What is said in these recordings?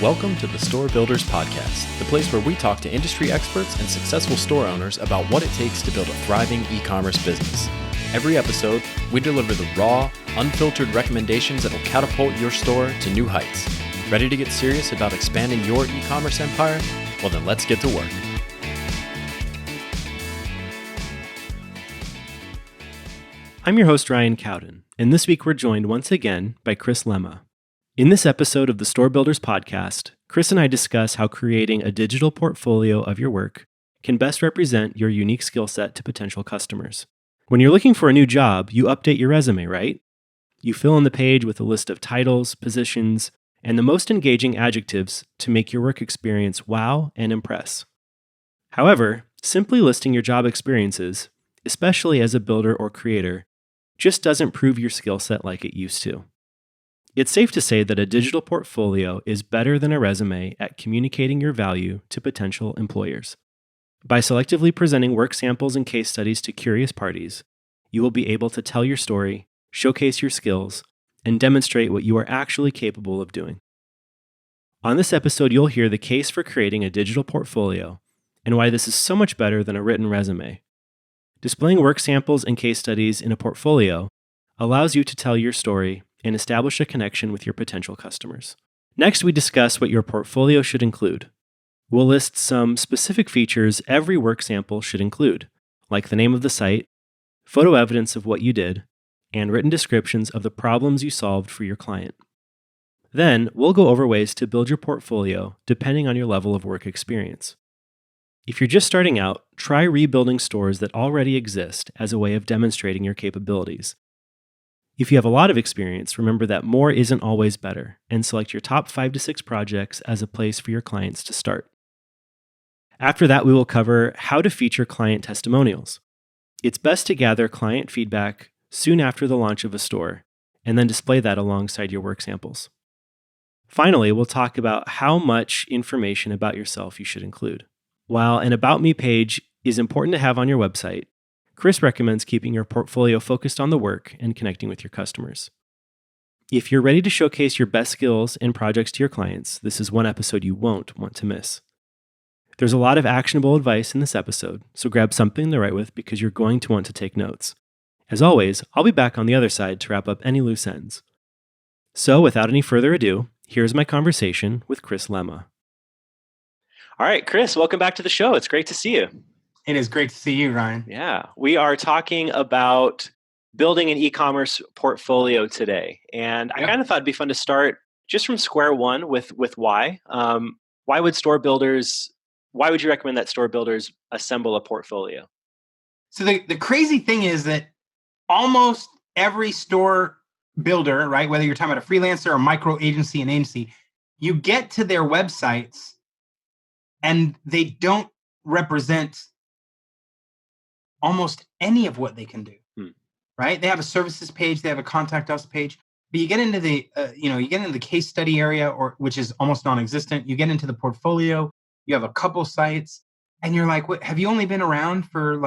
Welcome to the Store Builders Podcast, the place where we talk to industry experts and successful store owners about what it takes to build a thriving e-commerce business. Every episode, we deliver the raw, unfiltered recommendations that will catapult your store to new heights. Ready to get serious about expanding your e-commerce empire? Well, then let's get to work. I'm your host, Ryan Cowden, and this week we're joined once again by Chris Lemma. In this episode of the Store Builders Podcast, Chris and I discuss how creating a digital portfolio of your work can best represent your unique skill set to potential customers. When you're looking for a new job, you update your resume, right? You fill in the page with a list of titles, positions, and the most engaging adjectives to make your work experience wow and impress. However, simply listing your job experiences, especially as a builder or creator, just doesn't prove your skill set like it used to. It's safe to say that a digital portfolio is better than a resume at communicating your value to potential employers. By selectively presenting work samples and case studies to curious parties, you will be able to tell your story, showcase your skills, and demonstrate what you are actually capable of doing. On this episode, you'll hear the case for creating a digital portfolio and why this is so much better than a written resume. Displaying work samples and case studies in a portfolio allows you to tell your story and establish a connection with your potential customers. Next, we discuss what your portfolio should include. We'll list some specific features every work sample should include, like the name of the site, photo evidence of what you did, and written descriptions of the problems you solved for your client. Then, we'll go over ways to build your portfolio depending on your level of work experience. If you're just starting out, try rebuilding stores that already exist as a way of demonstrating your capabilities. If you have a lot of experience, remember that more isn't always better, and select your top 5 to 6 projects as a place for your clients to start. After that, we will cover how to feature client testimonials. It's best to gather client feedback soon after the launch of a store, and then display that alongside your work samples. Finally, we'll talk about how much information about yourself you should include. While an About Me page is important to have on your website, Chris recommends keeping your portfolio focused on the work and connecting with your customers. If you're ready to showcase your best skills and projects to your clients, this is one episode you won't want to miss. There's a lot of actionable advice in this episode, so grab something to write with because you're going to want to take notes. As always, I'll be back on the other side to wrap up any loose ends. So without any further ado, here's my conversation with Chris Lemma. All right, Chris, welcome back to the show. It's great to see you. It is great to see you, Ryan. Yeah, we are talking about building an e-commerce portfolio today. And I kind of thought it'd be fun to start just from square one with why. Why would you recommend that store builders assemble a portfolio? So the crazy thing is that almost every store builder, right, whether you're talking about a freelancer or micro agency and agency, you get to their websites and they don't represent almost any of what they can do, right? They have a services page, they have a contact us page, but you get into the, you get into the case study area, which is almost non-existent. You get into the portfolio, you have a couple sites, and you're like, "What? Have you only been around for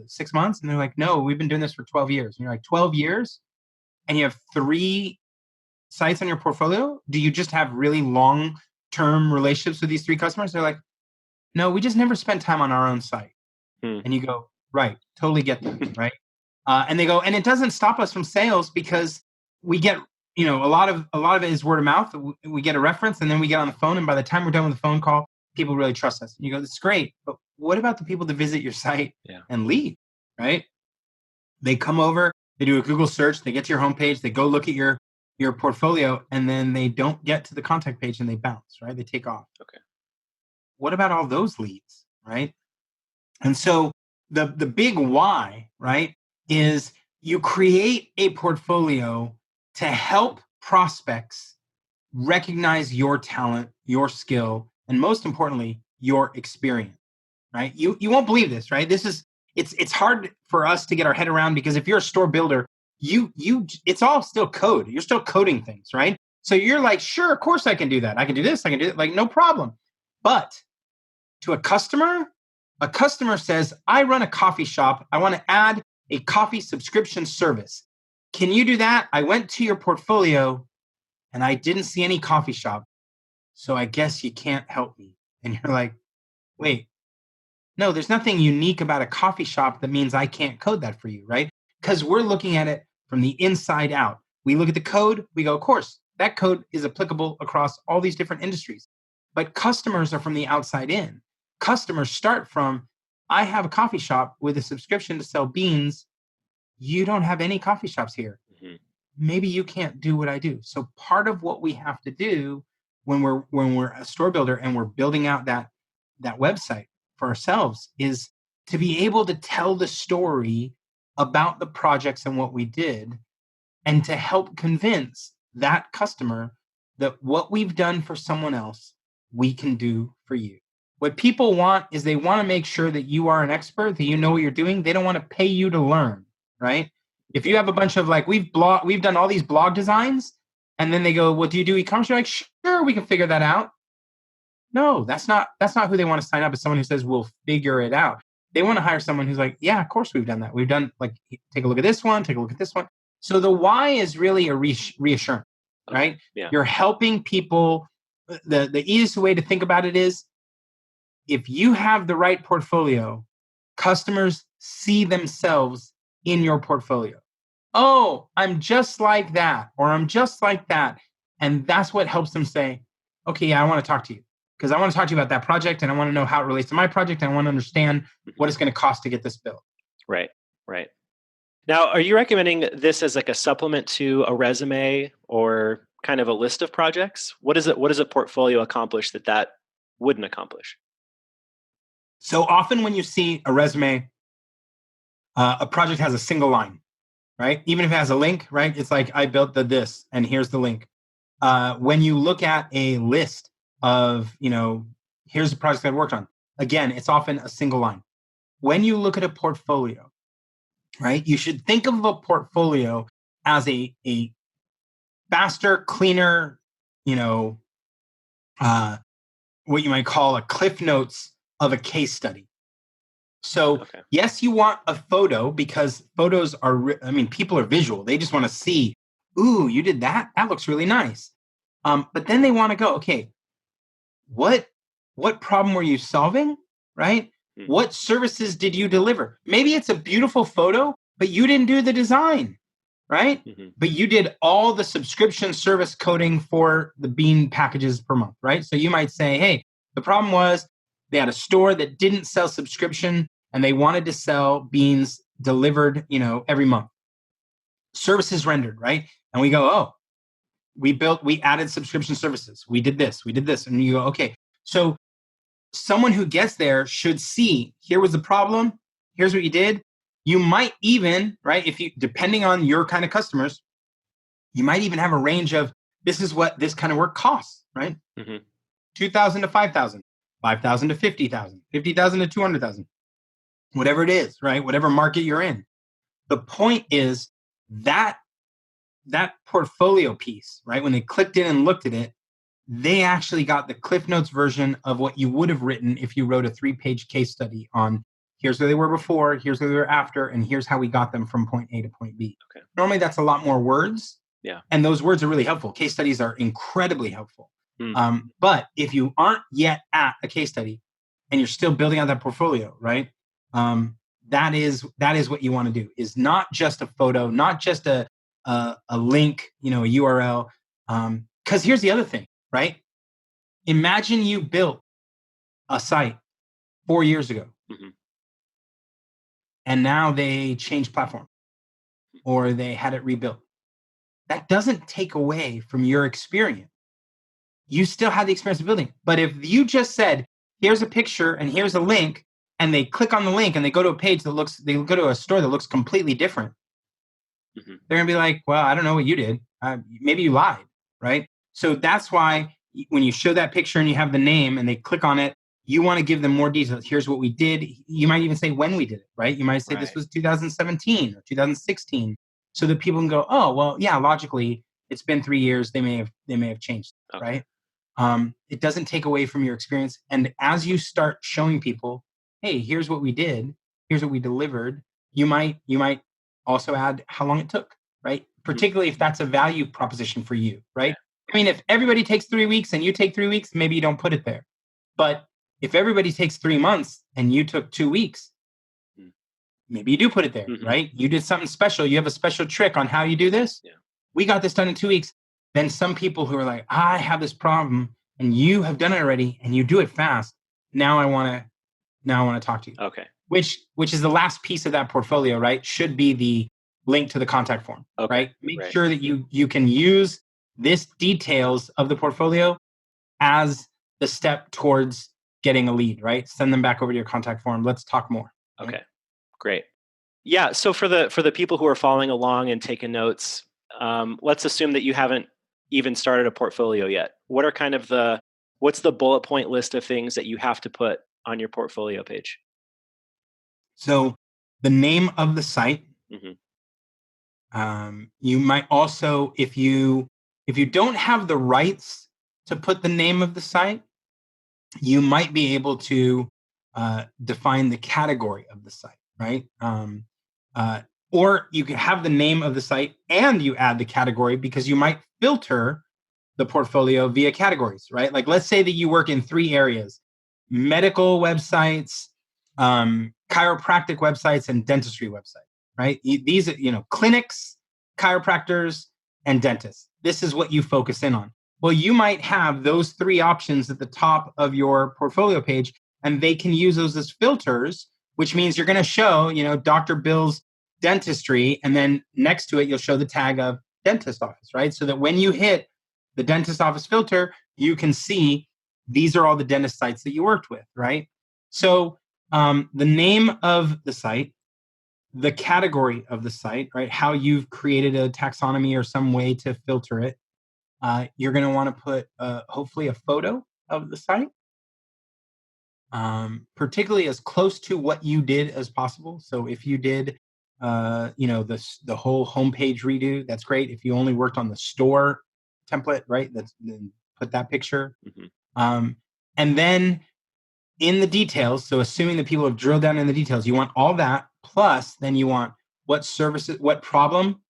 6 months?" And they're like, "No, we've been doing this for 12 years." And you're like, 12 years? And you have 3 sites on your portfolio? Do you just have really long-term relationships with these 3 customers? They're like, "No, we just never spent time on our own site." And you go, right, totally get that, right? And they go, and it doesn't stop us from sales because we get, a lot of it is word of mouth. We get a reference and then we get on the phone. And by the time we're done with the phone call, people really trust us. And you go, that's great. But what about the people that visit your site and leave, right? They come over, they do a Google search, they get to your homepage, they go look at your portfolio, and then they don't get to the contact page and they bounce, right? They take off. Okay. What about all those leads, right? And so the big why, right, is you create a portfolio to help prospects recognize your talent, your skill, and most importantly, your experience, right? You won't believe this, right? It's hard for us to get our head around because if you're a store builder, it's all still code. You're still coding things, right? So you're like, sure, of course I can do that. I can do this, I can do it, like no problem. But to a customer says, I run a coffee shop. I want to add a coffee subscription service. Can you do that? I went to your portfolio and I didn't see any coffee shop. so I guess you can't help me. And you're like, wait, no, there's nothing unique about a coffee shop that means I can't code that for you, right? Because we're looking at it from the inside out. We look at the code, we go, of course, that code is applicable across all these different industries. But customers are from the outside in. Customers start from, I have a coffee shop with a subscription to sell beans. You don't have any coffee shops here. Mm-hmm. Maybe you can't do what I do. So part of what we have to do when we're a store builder and we're building out that website for ourselves is to be able to tell the story about the projects and what we did, and to help convince that customer that what we've done for someone else, we can do for you. What people want is they want to make sure that you are an expert, that you know what you're doing. They don't want to pay you to learn, right? If you have a bunch of like, we've done all these blog designs, and then they go, well, do you do e-commerce? You're like, sure, we can figure that out. No, that's not who they want to sign up as someone who says, we'll figure it out. They want to hire someone who's like, yeah, of course we've done that. We've done, like, take a look at this one, take a look at this one. So the why is really a reassurance, right? Yeah. You're helping people. The easiest way to think about it is, if you have the right portfolio, customers see themselves in your portfolio. Oh, I'm just like that, or I'm just like that. And that's what helps them say, okay, yeah, I want to talk to you, because I want to talk to you about that project, and I want to know how it relates to my project, and I want to understand what it's going to cost to get this built. Right, right. Now, are you recommending this as like a supplement to a resume or kind of a list of projects? What does a portfolio accomplish that wouldn't accomplish? So often when you see a resume, a project has a single line, right? Even if it has a link, right? It's like, I built this, and here's the link. When you look at a list of, here's the project that I worked on, again, it's often a single line. When you look at a portfolio, right, you should think of a portfolio as a faster, cleaner, what you might call a cliff notes of a case study. So yes, you want a photo, because photos are, people are visual. They just want to see, ooh, you did that? That looks really nice. But then they want to go, okay, what problem were you solving, right? Mm-hmm. What services did you deliver? Maybe it's a beautiful photo, but you didn't do the design, right? Mm-hmm. But you did all the subscription service coding for the bean packages per month, right? So you might say, hey, the problem was they had a store that didn't sell subscription, and they wanted to sell beans delivered, every month. Services rendered, right? And we go, oh, we added subscription services. We did this. And you go, okay. So someone who gets there should see, here was the problem. Here's what you did. You might even, right, depending on your kind of customers, you might even have a range of, this is what this kind of work costs, right? Mm-hmm. 2,000 to 5,000, 5,000 to 50,000, 50,000 to 200,000, whatever it is, right? Whatever market you're in. The point is that portfolio piece, right? When they clicked in and looked at it, they actually got the Cliff Notes version of what you would have written if you wrote a 3-page case study on, here's where they were before, here's where they were after, and here's how we got them from point A to point B. Okay. Normally that's a lot more words. Yeah. And those words are really helpful. Case studies are incredibly helpful. But if you aren't yet at a case study and you're still building out that portfolio, right? That is what you want to do, is not just a photo, not just a link, a URL. Because here's the other thing, right? Imagine you built a site 4 years ago, mm-hmm. and now they changed platform, or they had it rebuilt. That doesn't take away from your experience. You still have the experience of building. But if you just said, here's a picture and here's a link, and they click on the link and they go to a page they go to a store that looks completely different, mm-hmm. they're going to be like, well, I don't know what you did. Maybe you lied, right? So that's why when you show that picture and you have the name and they click on it, you want to give them more details. Here's what we did. You might even say when we did it, right? You might say This was 2017 or 2016, so that people can go, oh, well, yeah, logically, it's been 3 years. They may have changed, right? It doesn't take away from your experience. And as you start showing people, hey, here's what we did, here's what we delivered, you might also add how long it took, right? Particularly if that's a value proposition for you, right? I mean, if everybody takes 3 weeks and you take 3 weeks, maybe you don't put it there. But if everybody takes 3 months and you took 2 weeks, maybe you do put it there, right? You did something special. You have a special trick on how you do this. Yeah. We got this done in 2 weeks. Then some people who are like, I have this problem and you have done it already and you do it fast. Now I want to talk to you. Okay. Which is the last piece of that portfolio, right? Should be the link to the contact form, right? Make sure that you can use this details of the portfolio as the step towards getting a lead, right? Send them back over to your contact form. Let's talk more. Right? Okay, great. Yeah. So for the people who are following along and taking notes, let's assume that you haven't even started a portfolio yet. What are kind of what's the bullet point list of things that you have to put on your portfolio page? So the name of the site. You might also, if you don't have the rights to put the name of the site, you might be able to define the category of the site, right? Or you could have the name of the site and you add the category, because you might filter the portfolio via categories, right? Like, let's say that you work in 3 areas: medical websites, chiropractic websites, and dentistry websites, right? These are, clinics, chiropractors, and dentists. This is what you focus in on. Well, you might have those 3 options at the top of your portfolio page, and they can use those as filters, which means you're going to show, Dr. Bill's dentistry, and then next to it, you'll show the tag of dentist office, right? So that when you hit the dentist office filter, you can see these are all the dentist sites that you worked with, right? So the name of the site, the category of the site, right? How you've created a taxonomy or some way to filter it. You're going to want to put hopefully a photo of the site, particularly as close to what you did as possible. So if you did, the whole homepage redo, that's great. If you only worked on the store template, right, then put that picture. And then in the details, so assuming that people have drilled down in the details, you want all that. Plus, then you want what services, what problem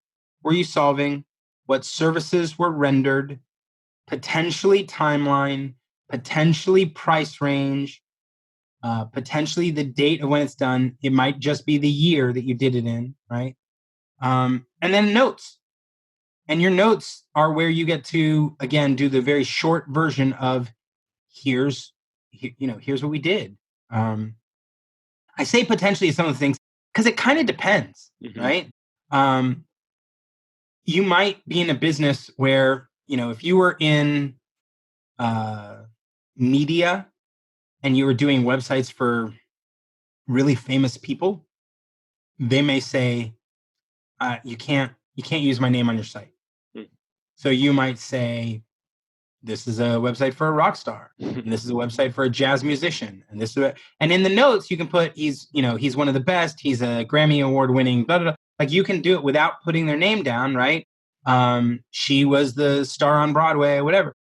were you solving, what services were rendered, potentially timeline, potentially price range, potentially the date of when it's done. It might just be the year that you did it in, right? And then notes. And your notes are where you get to, again, do the very short version of here's what we did. I say potentially some of the things because it kind of depends, right? You might be in a business where, if you were in media and you were doing websites for really famous people, they may say, you can't use my name on your site. So you might say, this is a website for a rock star, and this is a website for a jazz musician, and and in the notes you can put he's one of the best, he's a Grammy award winning, blah, blah, blah. Like, you can do it without putting their name down, right? She was the star on Broadway, whatever.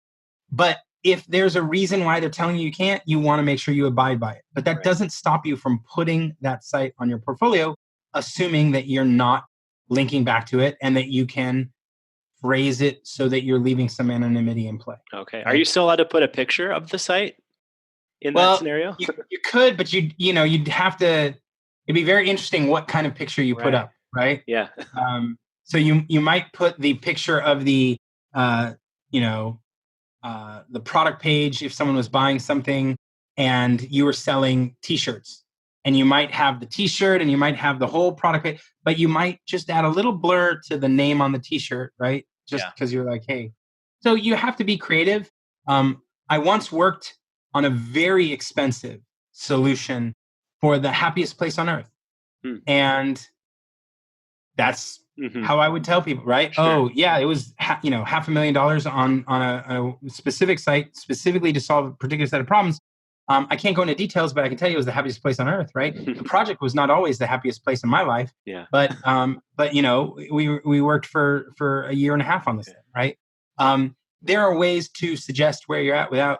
But if there's a reason why they're telling you can't, you want to make sure you abide by it. But that doesn't stop you from putting that site on your portfolio, assuming that you're not linking back to it and that you can phrase it so that you're leaving some anonymity in play. Okay. Are you still allowed to put a picture of the site in that scenario? You could, but you'd have to. It'd be very interesting what kind of picture you put up, right? Yeah. So you might put the picture of the product page if someone was buying something and you were selling T-shirts, and you might have the T-shirt and you might have the whole product page, but you might just add a little blur to the name on the T-shirt, right? Just because you're like, hey. So you have to be creative. I once worked on a very expensive solution for the happiest place on earth. And that's how I would tell people, right? Sure. Oh, yeah, it was $500,000 on a specific site, specifically to solve a particular set of problems. I can't go into details, but I can tell you it was the happiest place on earth, right? The project was not always the happiest place in my life, but we worked for a year and a half on this thing, right? There are ways to suggest where you're at without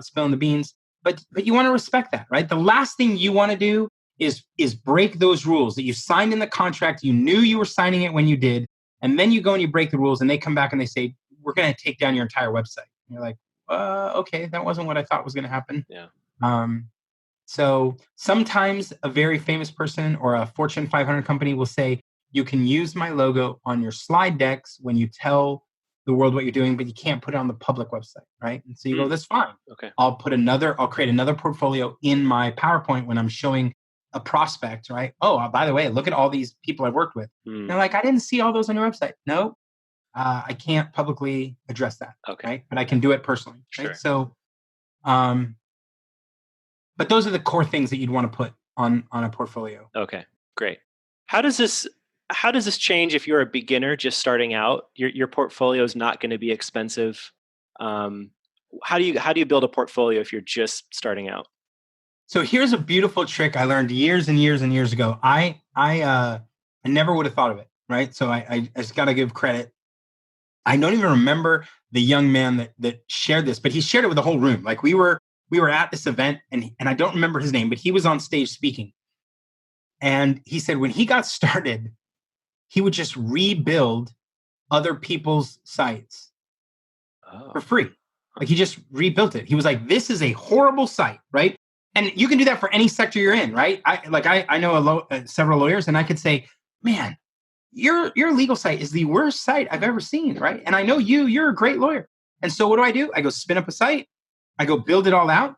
spilling the beans, but you want to respect that, right? The last thing you want to do is break those rules that you signed in the contract. You knew you were signing it when you did, and then you go and you break the rules, and they come back and they say, we're going to take down your entire website. And you're like, okay, that wasn't what I thought was going to happen. Yeah. So sometimes a very famous person or a Fortune 500 company will say, you can use my logo on your slide decks when you tell the world what you're doing, but you can't put it on the public website, right? And so you go, that's fine. Okay. I'll create another portfolio in my PowerPoint when I'm showing a prospect, right? Oh, by the way, look at all these people I've worked with. They're like, I didn't see all those on your website. No, I can't publicly address that, right? But I can do it personally, right? Sure. So, but those are the core things that you'd want to put on a portfolio. Okay, great. How does this change if you're a beginner just starting out? Your portfolio is not going to be expensive. How do you build a portfolio if you're just starting out? So here's a beautiful trick I learned years and years and years ago. I never would have thought of it, right? So I just got to give credit. I don't even remember the young man that shared this, but he shared it with the whole room. Like we were at this event, and I don't remember his name, but he was on stage speaking. And he said when he got started, he would just rebuild other people's sites for free. Like he just rebuilt it. He was like, this is a horrible site, right? And you can do that for any sector you're in, right? I know several lawyers, and I could say, man, your legal site is the worst site I've ever seen, right? And I know you're a great lawyer. And so what do? I go spin up a site. I go build it all out,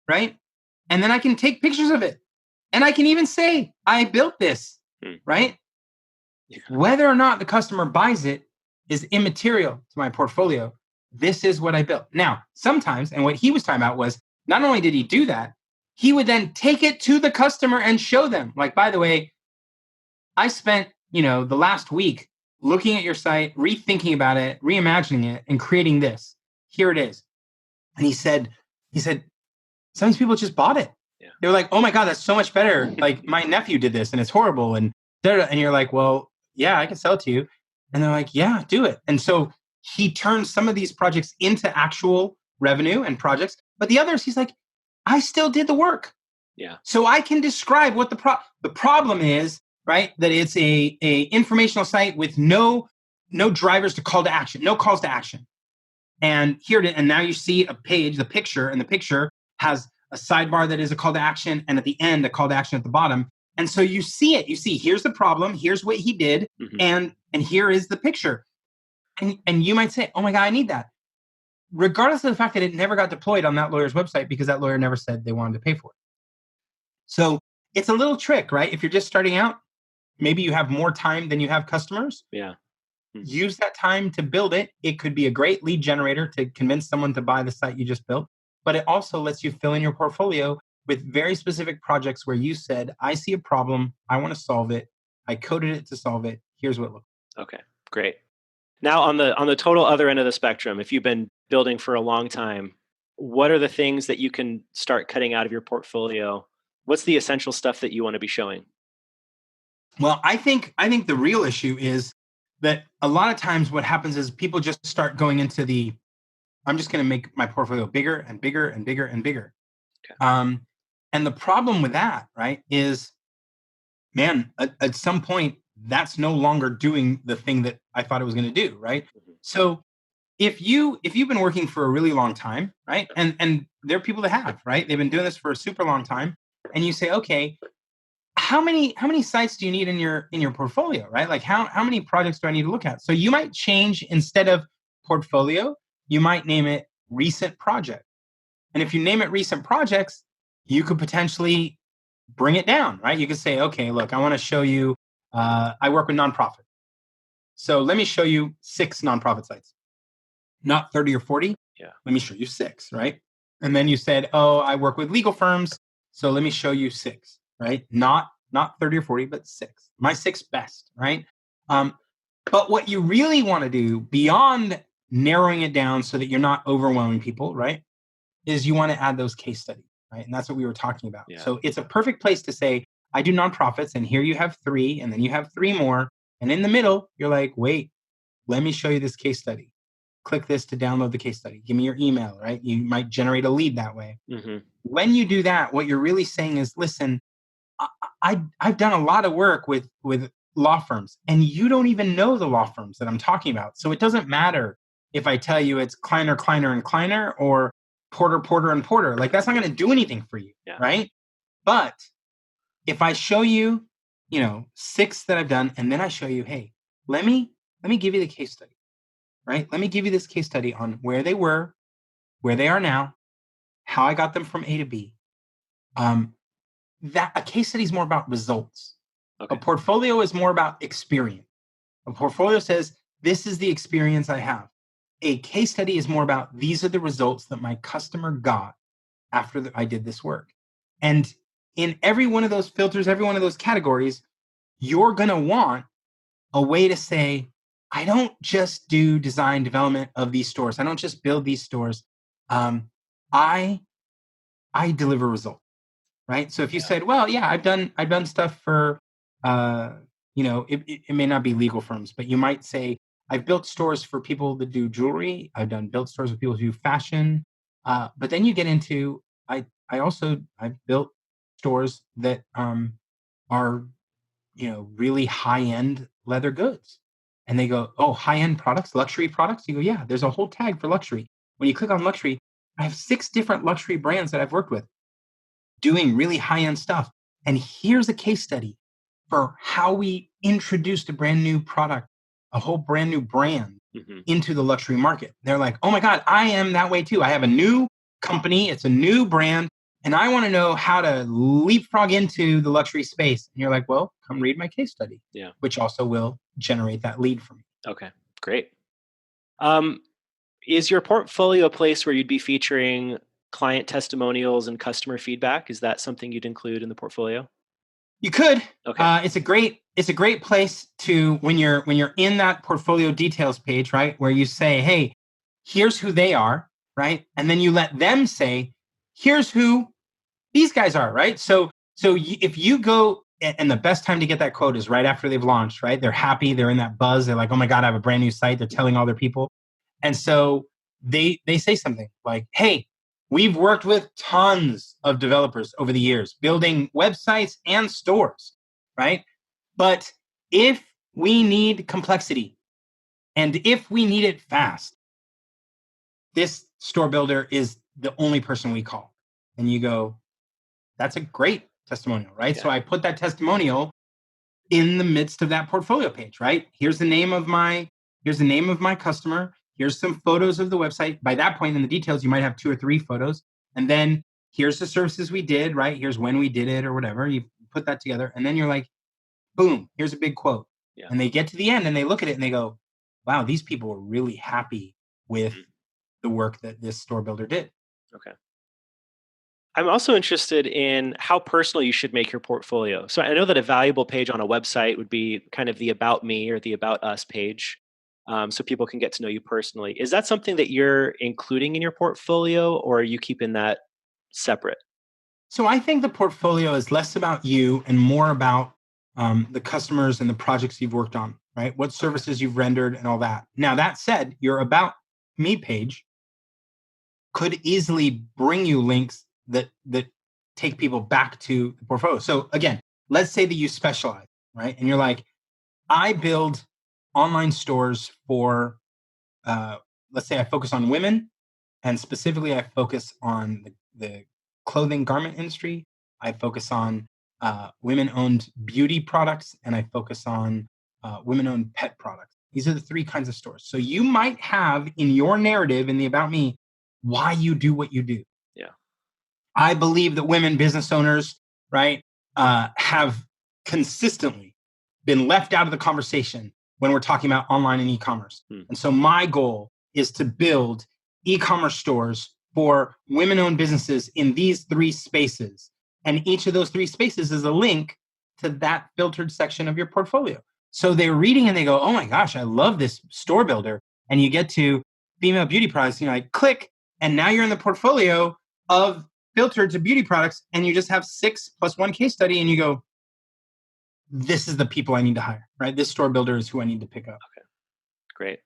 right? And then I can take pictures of it. And I can even say, I built this, right? Yeah. Whether or not the customer buys it is immaterial to my portfolio. This is what I built. Now, sometimes, and what he was talking about was, not only did he do that, he would then take it to the customer and show them. Like, by the way, I spent, the last week looking at your site, rethinking about it, reimagining it, and creating this. Here it is. And he said, some of these people just bought it. Yeah. They were like, oh my God, that's so much better. Like my nephew did this and it's horrible. And you're like, well, yeah, I can sell it to you. And they're like, yeah, do it. And so he turned some of these projects into actual revenue and projects, but the others, he's like, I still did the work. Yeah. So I can describe what the problem is, right? That it's a informational site with no drivers to call to action, no calls to action. And now you see a page, the picture has a sidebar that is a call to action, and at the end, a call to action at the bottom. And so you see it. You see, here's the problem, here's what he did, and here is the picture. And you might say, oh my God, I need that. Regardless of the fact that it never got deployed on that lawyer's website because that lawyer never said they wanted to pay for it. So it's a little trick, right? If you're just starting out, maybe you have more time than you have customers. Yeah. Use that time to build it. It could be a great lead generator to convince someone to buy the site you just built, but it also lets you fill in your portfolio with very specific projects where you said, I see a problem, I want to solve it, I coded it to solve it, here's what it looks like. Okay, great. Now on the total other end of the spectrum, if you've been building for a long time, what are the things that you can start cutting out of your portfolio? What's the essential stuff that you want to be showing? Well, I think the real issue is that a lot of times what happens is people just start going into I'm just going to make my portfolio bigger and bigger and bigger and bigger. Okay. And the problem with that, right, is, man, at some point, that's no longer doing the thing that I thought it was going to do, right? So if you've been working for a really long time, right, and there are people that have, right, they've been doing this for a super long time, and you say, okay, how many sites do you need in your portfolio, right? Like how many projects do I need to look at? So you might change, instead of portfolio, you might name it recent project. And if you name it recent projects, you could potentially bring it down, right? You could say, okay, look, I want to show you, I work with nonprofit. So let me show you 6 nonprofit sites, not 30 or 40. Yeah. Let me show you 6, right? And then you said, oh, I work with legal firms. So let me show you 6, right? Not 30 or 40, but 6, my 6 best, right? But what you really want to do beyond narrowing it down so that you're not overwhelming people, right, is you want to add those case studies, right? And that's what we were talking about. Yeah. So it's a perfect place to say, I do nonprofits, and here you have 3, and then you have 3 more. And in the middle, you're like, wait, let me show you this case study. Click this to download the case study. Give me your email, right? You might generate a lead that way. Mm-hmm. When you do that, what you're really saying is, listen, I've done a lot of work with law firms, and you don't even know the law firms that I'm talking about. So it doesn't matter if I tell you it's Kleiner, Kleiner, and Kleiner, or Porter, Porter, and Porter. Like, that's not going to do anything for you, right? But if I show you, 6 that I've done, and then I show you, hey, let me give you the case study, right? Let me give you this case study on where they were, where they are now, how I got them from A to B. That a case study is more about results. Okay. A portfolio is more about experience. A portfolio says, this is the experience I have. A case study is more about, these are the results that my customer got after I did this work. And in every one of those filters, every one of those categories, you're going to want a way to say, I don't just do design development of these stores. I don't just build these stores. I deliver results, right? So if you said, well, yeah, I've done stuff for, it may not be legal firms, but you might say, I've built stores for people that do jewelry. I've built stores with people who do fashion. But then you get into, I've built stores that are, really high-end leather goods. And they go, oh, high-end products, luxury products? You go, yeah, there's a whole tag for luxury. When you click on luxury, I have 6 different luxury brands that I've worked with doing really high-end stuff. And here's a case study for how we introduced a brand new product, a whole brand new brand into the luxury market. They're like, oh my God, I am that way too. I have a new company. It's a new brand. And I want to know how to leapfrog into the luxury space. And you're like, well, come read my case study, which also will generate that lead for me. Okay, great. Is your portfolio a place where you'd be featuring client testimonials and customer feedback? Is that something you'd include in the portfolio? You could. Okay. It's a great place to, when you're in that portfolio details page, right, where you say, hey, here's who they are, right? And then you let them say, here's who these guys are, right? So if you go, and the best time to get that quote is right after they've launched, right? They're happy, they're in that buzz, they're like, oh my God, I have a brand new site. They're telling all their people. And so they say something like, hey, we've worked with tons of developers over the years, building websites and stores, right? But if we need complexity and if we need it fast, this store builder is the only person we call. And you go, that's a great testimonial, right? Yeah. So I put that testimonial in the midst of that portfolio page, right? Here's the name of my customer. Here's some photos of the website. By that point in the details, you might have 2 or 3 photos. And then here's the services we did, right? Here's when we did it or whatever. You put that together. And then you're like, boom, here's a big quote. Yeah. And they get to the end and they look at it and they go, wow, these people were really happy with the work that this store builder did. Okay. I'm also interested in how personal you should make your portfolio. So I know that a valuable page on a website would be kind of the About Me or the About Us page, so people can get to know you personally. Is that something that you're including in your portfolio, or are you keeping that separate? So I think the portfolio is less about you and more about the customers and the projects you've worked on, right? What services you've rendered and all that. Now, that said, your About Me page could easily bring you links that take people back to the portfolio. So again, let's say that you specialize, right? And you're like, I build online stores for, let's say I focus on women, and specifically I focus on the clothing garment industry. I focus on women-owned beauty products, and I focus on women-owned pet products. These are the 3 kinds of stores. So you might have in your narrative in the About Me why you do what you do. Yeah. I believe that women business owners, right, have consistently been left out of the conversation when we're talking about online and e-commerce. And so my goal is to build e-commerce stores for women-owned businesses in these 3 spaces. And each of those 3 spaces is a link to that filtered section of your portfolio. So they're reading and they go, oh my gosh, I love this store builder. And you get to female beauty products, I click, and now you're in the portfolio of filtered to beauty products, and you just have 6 + 1 case study, and you go, this is the people I need to hire, right? This store builder is who I need to pick up. Okay, great.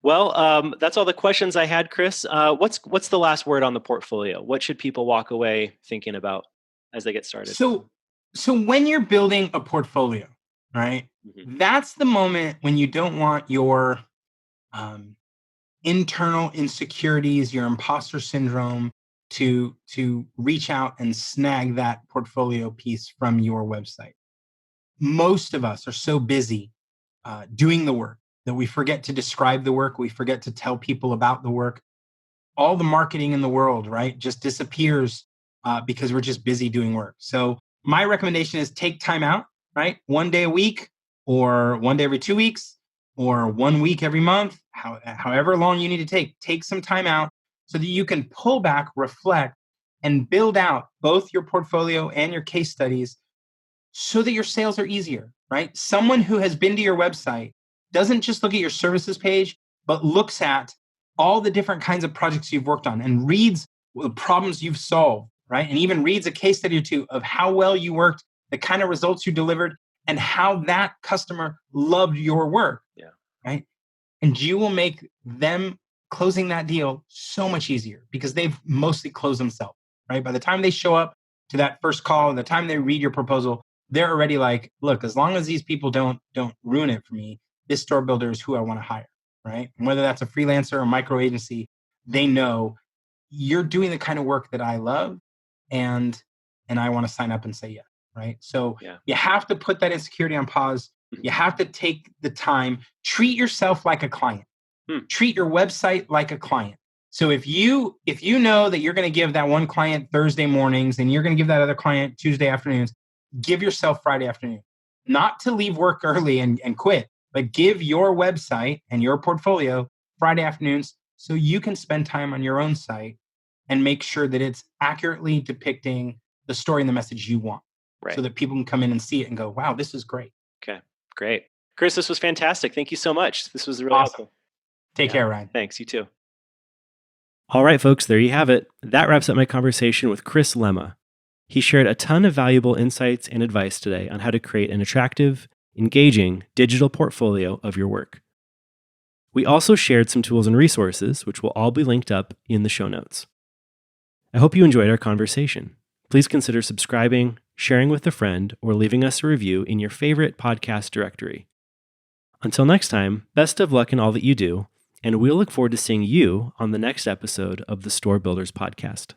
Well, that's all the questions I had, Chris. What's the last word on the portfolio? What should people walk away thinking about as they get started? So when you're building a portfolio, right, that's the moment when you don't want your internal insecurities, your imposter syndrome, to reach out and snag that portfolio piece from your website. Most of us are so busy doing the work that we forget to describe the work. We forget to tell people about the work. All the marketing in the world, right, just disappears because we're just busy doing work. So my recommendation is take time out, right? One day a week, or one day every 2 weeks, or 1 week every month, however long you need to take some time out so that you can pull back, reflect, and build out both your portfolio and your case studies so that your sales are easier, right? Someone who has been to your website doesn't just look at your services page, but looks at all the different kinds of projects you've worked on and reads the problems you've solved, right? And even reads a case study or two of how well you worked, the kind of results you delivered, and how that customer loved your work, right? And you will make them closing that deal so much easier because they've mostly closed themselves, right? By the time they show up to that first call and the time they read your proposal, they're already like, look, as long as these people don't ruin it for me, this store builder is who I want to hire, right? And whether that's a freelancer or micro agency, they know you're doing the kind of work that I love, and I want to sign up and say yes, right? So you have to put that insecurity on pause. You have to take the time, treat yourself like a client. Treat your website like a client. So if you know that you're going to give that one client Thursday mornings and you're going to give that other client Tuesday afternoons, give yourself Friday afternoon. Not to leave work early and quit, but give your website and your portfolio Friday afternoons so you can spend time on your own site and make sure that it's accurately depicting the story and the message you want. Right. So that people can come in and see it and go, wow, this is great. Okay, great. Chris, this was fantastic. Thank you so much. This was really helpful. Take care, Ryan. Thanks, you too. All right, folks, there you have it. That wraps up my conversation with Chris Lemma. He shared a ton of valuable insights and advice today on how to create an attractive, engaging digital portfolio of your work. We also shared some tools and resources, which will all be linked up in the show notes. I hope you enjoyed our conversation. Please consider subscribing, sharing with a friend, or leaving us a review in your favorite podcast directory. Until next time, best of luck in all that you do, and we'll look forward to seeing you on the next episode of the Store Builders Podcast.